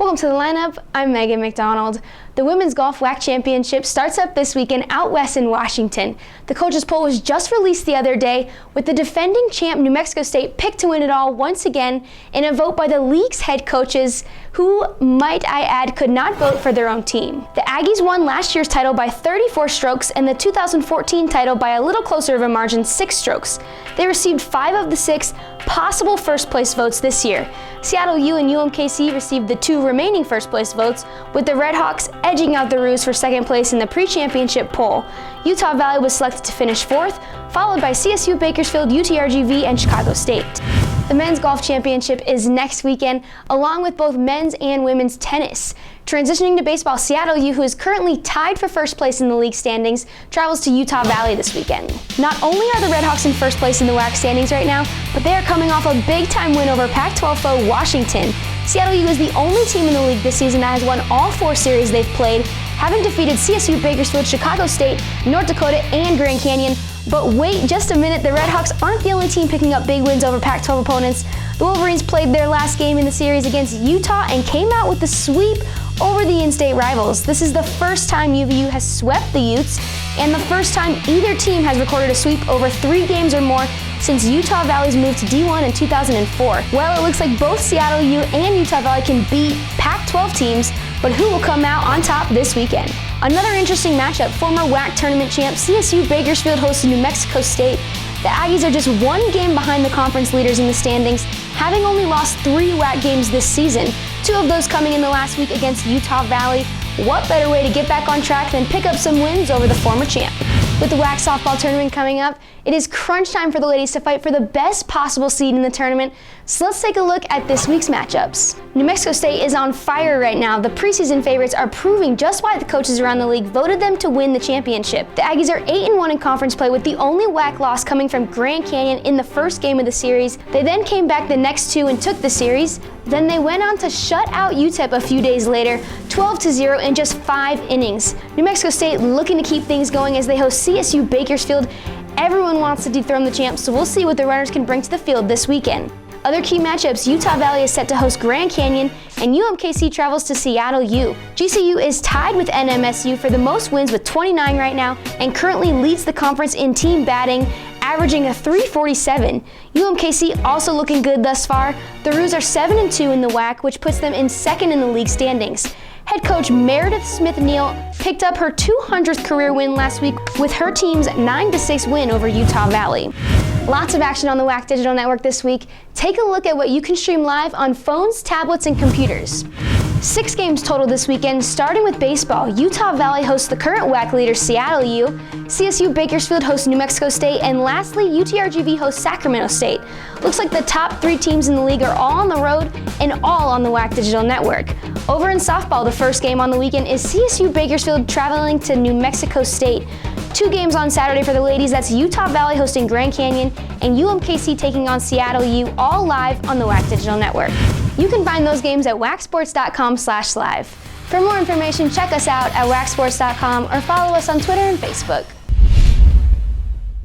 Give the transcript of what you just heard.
Welcome to the lineup. I'm Megan McDonald. The Women's Golf WAC Championship starts up this weekend out west in Washington. The coaches poll was just released the other day, with the defending champ New Mexico State picked to win it all once again in a vote by the league's head coaches, who, might I add, could not vote for their own team. The Aggies won last year's title by 34 strokes and the 2014 title by a little closer of a margin, 6 strokes. They received 5 of the 6 possible first place votes this year. Seattle U and UMKC received the 2 remaining first place votes, with the Redhawks edging out the Roos for second place in the pre-championship poll. Utah Valley was selected to finish 4th, followed by CSU Bakersfield, UTRGV, and Chicago State. The Men's Golf Championship is next weekend, along with both men's and women's tennis. Transitioning to baseball, Seattle U, who is currently tied for first place in the league standings, travels to Utah Valley this weekend. Not only are the Redhawks in first place in the WAC standings right now, but they are coming off a big-time win over Pac-12 foe Washington. Seattle U is the only team in the league this season that has won all 4 series they've played, having defeated CSU Bakersfield, Chicago State, North Dakota, and Grand Canyon. But wait just a minute, the Redhawks aren't the only team picking up big wins over Pac-12 opponents. The Wolverines played their last game in the series against Utah and came out with the sweep over the in-state rivals. This is the first time UVU has swept the Utes, and the first time either team has recorded a sweep over 3 games or more since Utah Valley's move to D1 in 2004. Well, it looks like both Seattle U and Utah Valley can beat Pac-12 teams, but who will come out on top this weekend? Another interesting matchup, former WAC tournament champ CSU Bakersfield hosts New Mexico State. The Aggies are just 1 game behind the conference leaders in the standings, having only lost 3 WAC games this season, 2 of those coming in the last week against Utah Valley. What better way to get back on track than pick up some wins over the former champ? With the WAC softball tournament coming up, it is crunch time for the ladies to fight for the best possible seed in the tournament. So let's take a look at this week's matchups. New Mexico State is on fire right now. The preseason favorites are proving just why the coaches around the league voted them to win the championship. The Aggies are 8-1 in conference play, with the only WAC loss coming from Grand Canyon in the first game of the series. They then came back the next 2 and took the series. Then they went on to shut out UTEP a few days later, 12-0 in just 5 innings. New Mexico State looking to keep things going as they host CSU Bakersfield. Everyone wants to dethrone the champs, so we'll see what the runners can bring to the field this weekend. Other key matchups, Utah Valley is set to host Grand Canyon, and UMKC travels to Seattle U. GCU is tied with NMSU for the most wins with 29 right now, and currently leads the conference in team batting, averaging a .347. UMKC also looking good thus far. The Roos are 7-2 in the WAC, which puts them in 2nd in the league standings. Head coach Meredith Smith-Neal picked up her 200th career win last week with her team's 9-6 win over Utah Valley. Lots of action on the WAC Digital Network this week. Take a look at what you can stream live on phones, tablets, and computers. 6 games total this weekend, starting with baseball. Utah Valley hosts the current WAC leader Seattle U, CSU Bakersfield hosts New Mexico State, and lastly UTRGV hosts Sacramento State. Looks like the top 3 teams in the league are all on the road and all on the WAC Digital Network. Over in softball, the first game on the weekend is CSU Bakersfield traveling to New Mexico State. 2 games on Saturday for the ladies, that's Utah Valley hosting Grand Canyon and UMKC taking on Seattle U, all live on the WAC Digital Network. You can find those games at wacsports.com/live. For more information, check us out at wacsports.com or follow us on Twitter and Facebook.